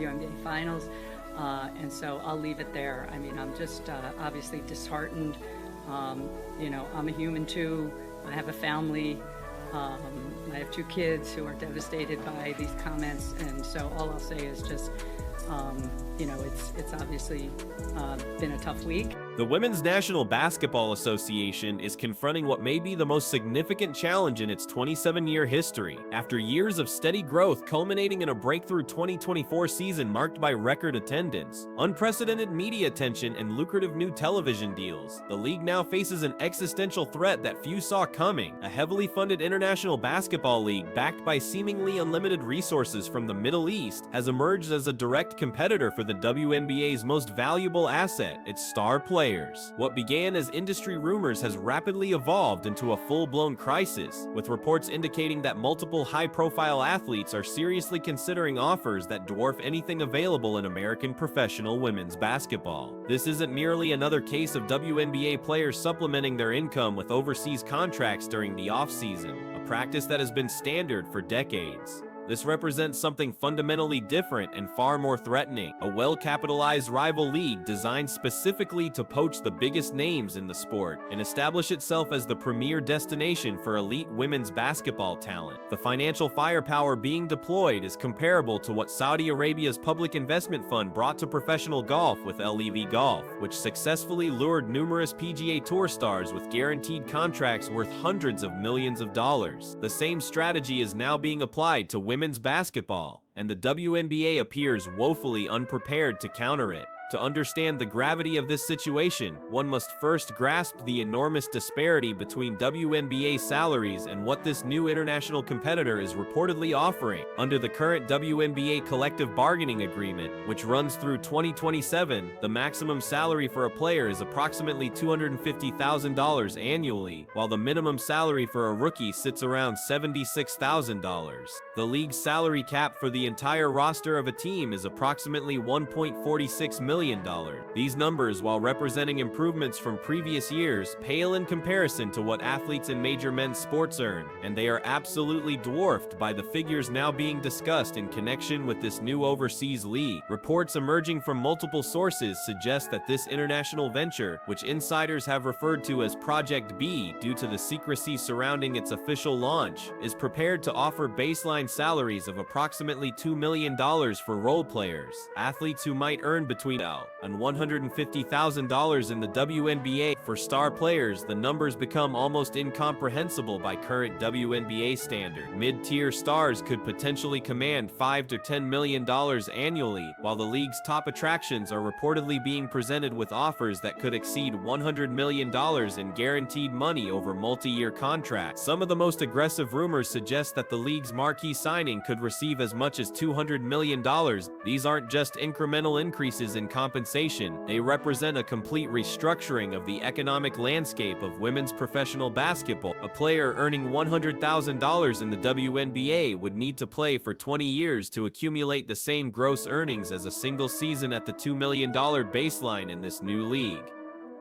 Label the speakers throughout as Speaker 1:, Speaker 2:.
Speaker 1: WNBA finals. And so I'll leave it there. I mean, I'm just obviously disheartened. You know, I'm a human too. I have a family. I have 2 kids who are devastated by these comments. And so all I'll say is just, you know, it's obviously been a tough week.
Speaker 2: The Women's National Basketball Association is confronting what may be the most significant challenge in its 27-year history. After years of steady growth culminating in a breakthrough 2024 season marked by record attendance, unprecedented media attention, and lucrative new television deals, the league now faces an existential threat that few saw coming. A heavily funded international basketball league backed by seemingly unlimited resources from the Middle East has emerged as a direct competitor for the WNBA's most valuable asset, its star players. What began as industry rumors has rapidly evolved into a full-blown crisis, with reports indicating that multiple high-profile athletes are seriously considering offers that dwarf anything available in American professional women's basketball. This isn't merely another case of WNBA players supplementing their income with overseas contracts during the off-season, a practice that has been standard for decades. This represents something fundamentally different and far more threatening, a well-capitalized rival league designed specifically to poach the biggest names in the sport and establish itself as the premier destination for elite women's basketball talent. The financial firepower being deployed is comparable to what Saudi Arabia's public investment fund brought to professional golf with LEV Golf, which successfully lured numerous PGA Tour stars with guaranteed contracts worth hundreds of millions of dollars. The same strategy is now being applied to women's basketball, and the WNBA appears woefully unprepared to counter it. To understand the gravity of this situation, one must first grasp the enormous disparity between WNBA salaries and what this new international competitor is reportedly offering. Under the current WNBA collective bargaining agreement, which runs through 2027, the maximum salary for a player is approximately $250,000 annually, while the minimum salary for a rookie sits around $76,000. The league's salary cap for the entire roster of a team is approximately $1.46 million. These numbers, while representing improvements from previous years, pale in comparison to what athletes in major men's sports earn, and they are absolutely dwarfed by the figures now being discussed in connection with this new overseas league. Reports emerging from multiple sources suggest that this international venture, which insiders have referred to as Project B due to the secrecy surrounding its official launch, is prepared to offer baseline salaries of approximately $2 million for role players, athletes who might earn between and $150,000 in the WNBA. For star players, the numbers become almost incomprehensible by current WNBA standard. Mid-tier stars could potentially command $5 to $10 million annually, while the league's top attractions are reportedly being presented with offers that could exceed $100 million in guaranteed money over multi-year contracts. Some of the most aggressive rumors suggest that the league's marquee signing could receive as much as $200 million. These aren't just incremental increases in compensation, they represent a complete restructuring of the economic landscape of women's professional basketball. A player earning $100,000 in the WNBA would need to play for 20 years to accumulate the same gross earnings as a single season at the $2 million baseline in this new league.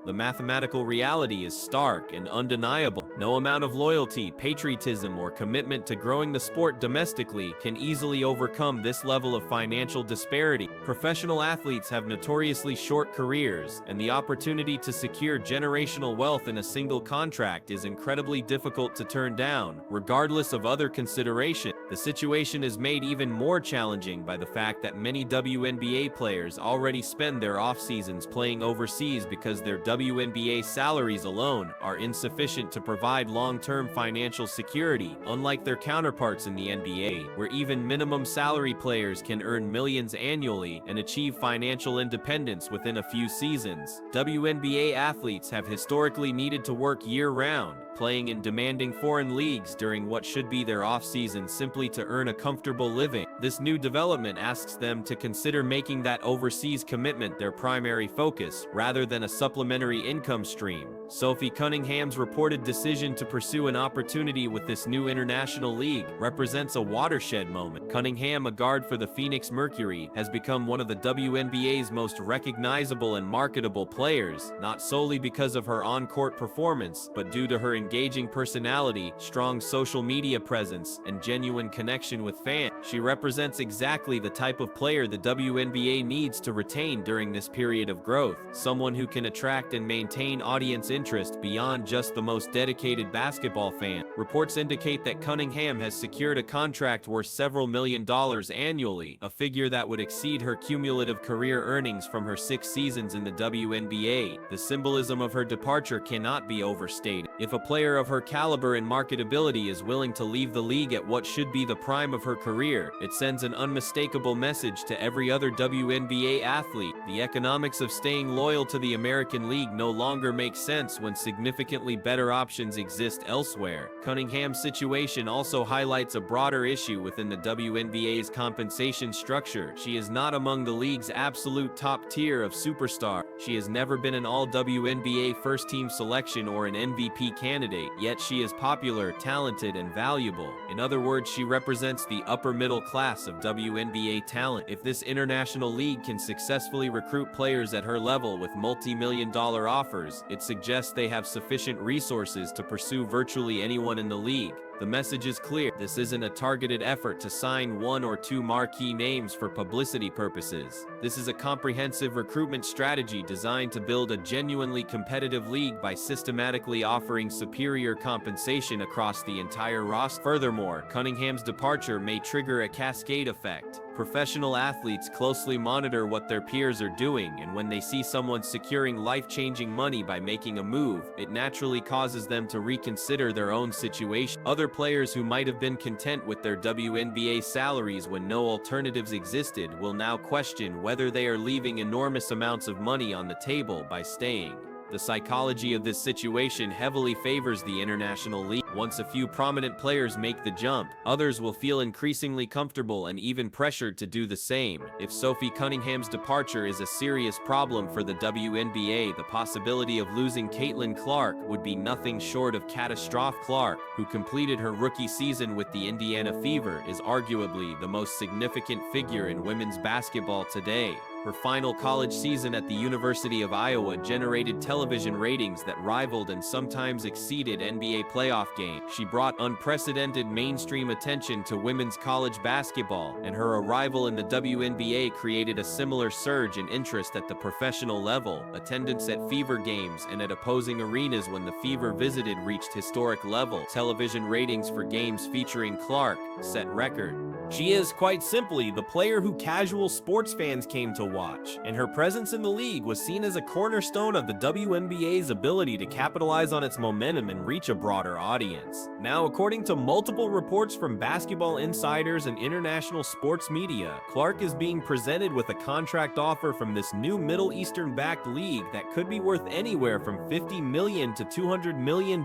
Speaker 2: The mathematical reality is stark and undeniable. No amount of loyalty, patriotism, or commitment to growing the sport domestically can easily overcome this level of financial disparity. Professional athletes have notoriously short careers, and the opportunity to secure generational wealth in a single contract is incredibly difficult to turn down, regardless of other consideration. The situation is made even more challenging by the fact that many WNBA players already spend their off-seasons playing overseas because their WNBA salaries alone are insufficient to provide long-term financial security, unlike their counterparts in the NBA, where even minimum salary players can earn millions annually and achieve financial independence within a few seasons. WNBA athletes have historically needed to work year-round, playing in demanding foreign leagues during what should be their off-season simply to earn a comfortable living. This new development asks them to consider making that overseas commitment their primary focus, rather than a supplementary income stream. Sophie Cunningham's reported decision to pursue an opportunity with this new international league represents a watershed moment. Cunningham, a guard for the Phoenix Mercury, has become one of the WNBA's most recognizable and marketable players, not solely because of her on-court performance, but due to her engagement engaging personality, strong social media presence, and genuine connection with fans. She represents exactly the type of player the WNBA needs to retain during this period of growth, someone who can attract and maintain audience interest beyond just the most dedicated basketball fan. Reports indicate that Cunningham has secured a contract worth several $1 million annually, a figure that would exceed her cumulative career earnings from her 6 seasons in the WNBA. The symbolism of her departure cannot be overstated. If a player of her caliber and marketability is willing to leave the league at what should be the prime of her career, it sends an unmistakable message to every other WNBA athlete. The economics of staying loyal to the American League no longer make sense when significantly better options exist elsewhere. Cunningham's situation also highlights a broader issue within the WNBA's compensation structure. She is not among the league's absolute top tier of superstar. She has never been an all-WNBA first-team selection or an MVP candidate, yet she is popular, talented, and valuable. In other words, she represents the upper middle class of WNBA talent. If this international league can successfully recruit players at her level with multi-million-dollar offers, it suggests they have sufficient resources to pursue virtually anyone in the league. The message is clear. This isn't a targeted effort to sign 1 or 2 marquee names for publicity purposes. This is a comprehensive recruitment strategy designed to build a genuinely competitive league by systematically offering superior compensation across the entire roster. Furthermore, Cunningham's departure may trigger a cascade effect. Professional athletes closely monitor what their peers are doing, and when they see someone securing life-changing money by making a move, it naturally causes them to reconsider their own situation. Other players who might have been content with their WNBA salaries when no alternatives existed will now question whether they are leaving enormous amounts of money on the table by staying. The psychology of this situation heavily favors the international league. Once a few prominent players make the jump, others will feel increasingly comfortable and even pressured to do the same. If Sophie Cunningham's departure is a serious problem for the WNBA, the possibility of losing Caitlin Clark would be nothing short of catastrophic. Clark, who completed her rookie season with the Indiana Fever, is arguably the most significant figure in women's basketball today. Her final college season at the University of Iowa generated television ratings that rivaled and sometimes exceeded NBA playoff games. She brought unprecedented mainstream attention to women's college basketball, and her arrival in the WNBA created a similar surge in interest at the professional level. Attendance at Fever games and at opposing arenas when the Fever visited reached historic levels. Television ratings for games featuring Clark set record. She is, quite simply, the player who casual sports fans came to watch, and her presence in the league was seen as a cornerstone of the WNBA's ability to capitalize on its momentum and reach a broader audience. Now, according to multiple reports from basketball insiders and international sports media, Clark is being presented with a contract offer from this new Middle Eastern-backed league that could be worth anywhere from $50 million to $200 million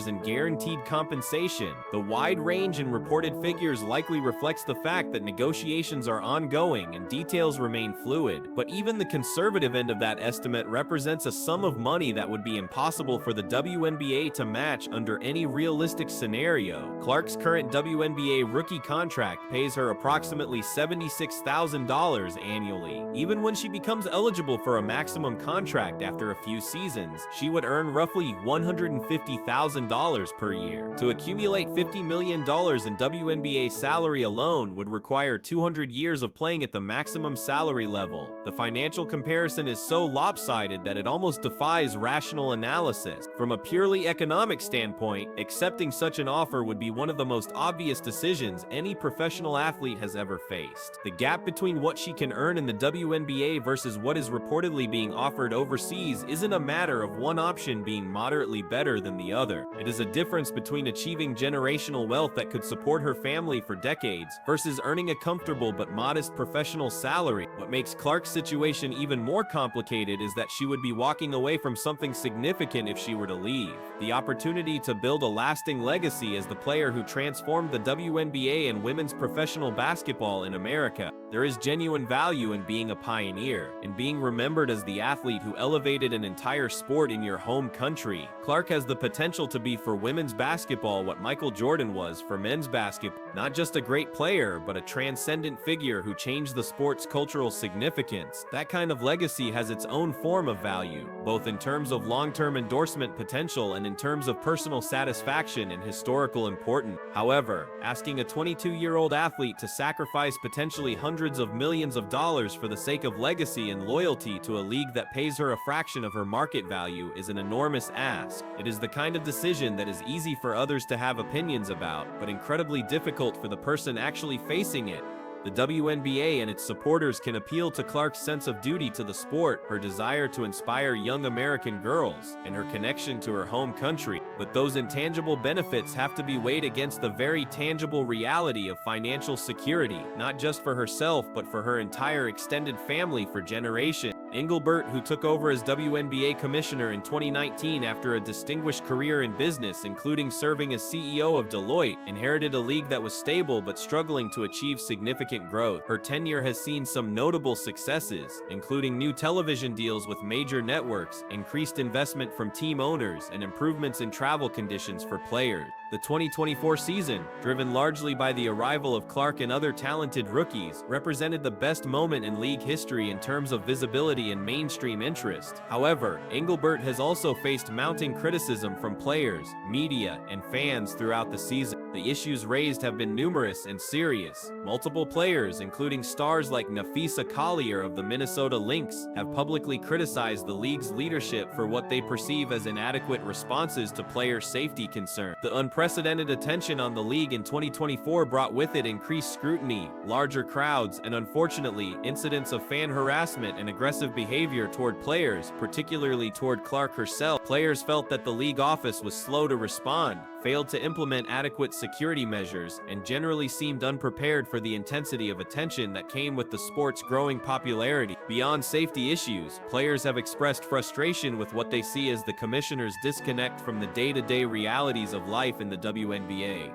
Speaker 2: in guaranteed compensation. The wide range in reported figures likely reflects the fact that negotiations are ongoing and details remain fluid, but even the conservative end of that estimate represents a sum of money that would be impossible for the WNBA to match under any realistic scenario. Clark's current WNBA rookie contract pays her approximately $76,000 annually. Even when she becomes eligible for a maximum contract after a few seasons, she would earn roughly $150,000 per year. To accumulate $50 million in WNBA salary alone would require 200 years of playing at the maximum salary level. The financial comparison is so lopsided that it almost defies rational analysis. From a purely economic standpoint, accepting such an offer would be one of the most obvious decisions any professional athlete has ever faced. The gap between what she can earn in the WNBA versus what is reportedly being offered overseas isn't a matter of one option being moderately better than the other. It is a difference between achieving generational wealth that could support her family for decades versus earning a comfortable but modest professional salary. What makes Clark's situation even more complicated is that she would be walking away from something significant if she were to leave. The opportunity to build a lasting legacy as the player who transformed the WNBA and women's professional basketball in America. There is genuine value in being a pioneer, in being remembered as the athlete who elevated an entire sport in your home country. Clark has the potential to be for women's basketball what Michael Jordan was for men's basketball. Not just a great player, but a transcendent figure who changed the sport's cultural significance. That kind of legacy has its own form of value, both in terms of long-term endorsement potential and in terms of personal satisfaction and historical importance. However, asking a 22-year-old athlete to sacrifice potentially hundreds of millions of dollars for the sake of legacy and loyalty to a league that pays her a fraction of her market value is an enormous ask. It is the kind of decision that is easy for others to have opinions about, but incredibly difficult for the person actually facing it. The WNBA and its supporters can appeal to Clark's sense of duty to the sport, her desire to inspire young American girls, and her connection to her home country, but those intangible benefits have to be weighed against the very tangible reality of financial security, not just for herself but for her entire extended family for generations. Engelbert, who took over as WNBA commissioner in 2019 after a distinguished career in business, including serving as CEO of Deloitte, inherited a league that was stable but struggling to achieve significant growth. Her tenure has seen some notable successes, including new television deals with major networks, increased investment from team owners, and improvements in travel conditions for players. The 2024 season, driven largely by the arrival of Clark and other talented rookies, represented the best moment in league history in terms of visibility and mainstream interest. However, Engelbert has also faced mounting criticism from players, media, and fans throughout the season. The issues raised have been numerous and serious. Multiple players, including stars like Nafisa Collier of the Minnesota Lynx, have publicly criticized the league's leadership for what they perceive as inadequate responses to player safety concerns. The unprecedented attention on the league in 2024 brought with it increased scrutiny, larger crowds, and unfortunately, incidents of fan harassment and aggressive behavior toward players, particularly toward Clark herself. Players felt that the league office was slow to respond, failed to implement adequate security measures, and generally seemed unprepared for the intensity of attention that came with the sport's growing popularity. Beyond safety issues, players have expressed frustration with what they see as the commissioner's disconnect from the day-to-day realities of life in the WNBA.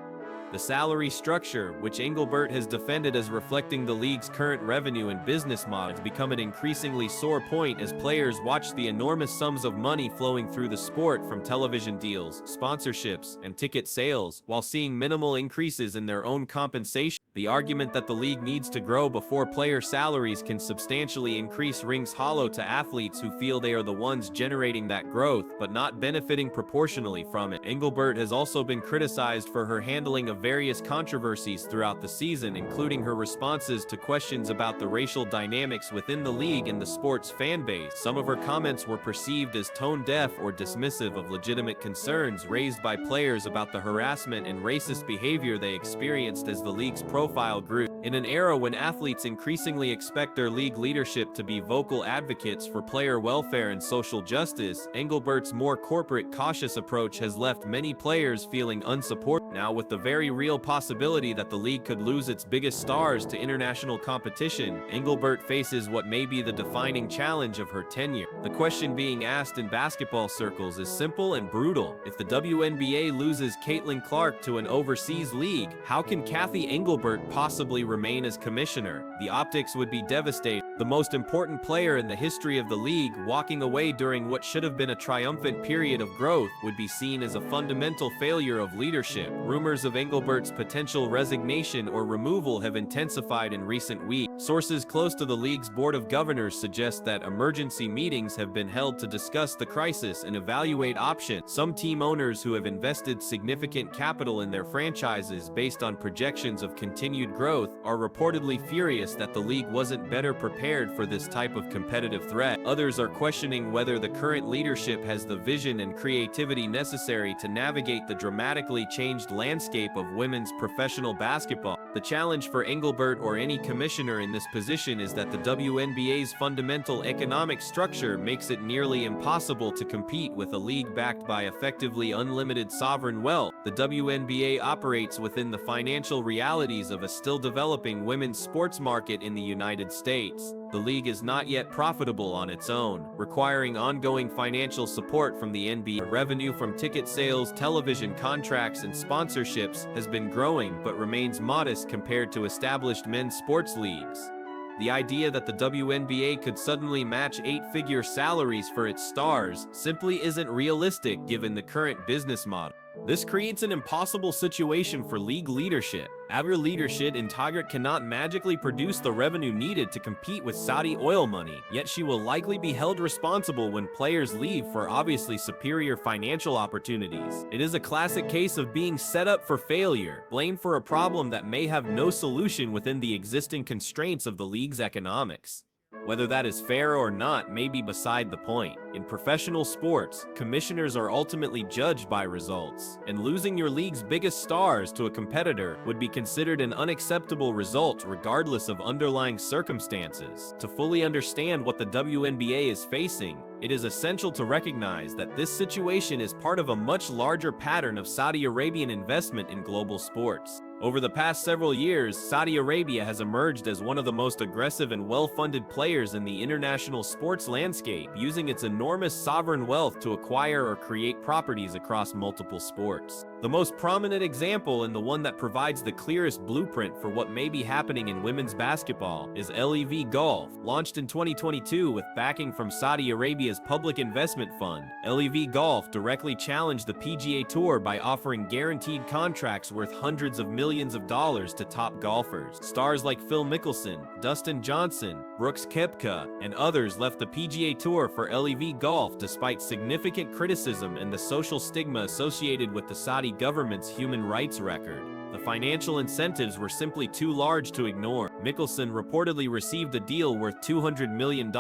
Speaker 2: The salary structure, which Engelbert has defended as reflecting the league's current revenue and business model, has become an increasingly sore point as players watch the enormous sums of money flowing through the sport from television deals, sponsorships, and ticket sales, while seeing minimal increases in their own compensation. The argument that the league needs to grow before player salaries can substantially increase rings hollow to athletes who feel they are the ones generating that growth, but not benefiting proportionally from it. Engelbert has also been criticized for her handling of various controversies throughout the season, including her responses to questions about the racial dynamics within the league and the sport's fan base. Some of her comments were perceived as tone-deaf or dismissive of legitimate concerns raised by players about the harassment and racist behavior they experienced as the league's profile grew. In an era when athletes increasingly expect their league leadership to be vocal advocates for player welfare and social justice, Engelbert's more corporate, cautious approach has left many players feeling unsupported. Now, with the very real possibility that the league could lose its biggest stars to international competition, Engelbert faces what may be the defining challenge of her tenure. The question being asked in basketball circles is simple and brutal. If the WNBA loses Caitlin Clark to an overseas league, how can Cathy Engelbert possibly remain as commissioner? The optics would be devastating. The most important player in the history of the league walking away during what should have been a triumphant period of growth would be seen as a fundamental failure of leadership. Rumors of Engelbert's potential resignation or removal have intensified in recent weeks. Sources close to the league's board of governors suggest that emergency meetings have been held to discuss the crisis and evaluate options. Some team owners who have invested significant capital in their franchises based on projections of continued growth are reportedly furious that the league wasn't better prepared for this type of competitive threat. Others are questioning whether the current leadership has the vision and creativity necessary to navigate the dramatically changed landscape of women's professional basketball. The challenge for Engelbert or any commissioner in this position is that the WNBA's fundamental economic structure makes it nearly impossible to compete with a league backed by effectively unlimited sovereign wealth. The WNBA operates within the financial realities of a still developing women's sports market in the United States. The league is not yet profitable on its own, requiring ongoing financial support from the NBA. Revenue from ticket sales, television contracts, and sponsorships has been growing but remains modest compared to established men's sports leagues. The idea that the WNBA could suddenly match 8-figure salaries for its stars simply isn't realistic given the current business model. This creates an impossible situation for league leadership. ABRUPTLY leadership in TakHub cannot magically produce the revenue needed to compete with Saudi oil money, yet she will likely be held responsible when players leave for obviously superior financial opportunities. It is a classic case of being set up for failure, blamed for a problem that may have no solution within the existing constraints of the league's economics. Whether that is fair or not may be beside the point. In professional sports, commissioners are ultimately judged by results, and losing your league's biggest stars to a competitor would be considered an unacceptable result regardless of underlying circumstances. To fully understand what the WNBA is facing, it is essential to recognize that this situation is part of a much larger pattern of Saudi Arabian investment in global sports. Over the past several years, Saudi Arabia has emerged as one of the most aggressive and well-funded players in the international sports landscape, using its enormous sovereign wealth to acquire or create properties across multiple sports. The most prominent example, and the one that provides the clearest blueprint for what may be happening in women's basketball, is LEV Golf. Launched in 2022 with backing from Saudi Arabia's Public Investment Fund, LEV Golf directly challenged the PGA Tour by offering guaranteed contracts worth hundreds of millions of dollars to top golfers. Stars like Phil Mickelson, Dustin Johnson, Brooks Koepka, and others left the PGA Tour for LEV Golf despite significant criticism and the social stigma associated with the Saudi government's human rights record. The financial incentives were simply too large to ignore. Mickelson reportedly received a deal worth $200 million,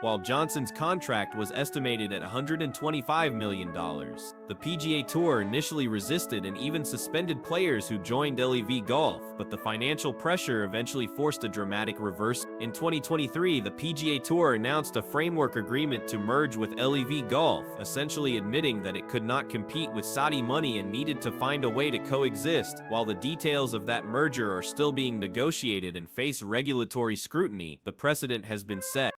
Speaker 2: while Johnson's contract was estimated at $125 million. The PGA Tour initially resisted and even suspended players who joined LEV Golf, but the financial pressure eventually forced a dramatic reversal. In 2023, the PGA Tour announced a framework agreement to merge with LEV Golf, essentially admitting that it could not compete with Saudi money and needed to find a way to coexist. While the details of that merger are still being negotiated and face regulatory scrutiny, the precedent has been set.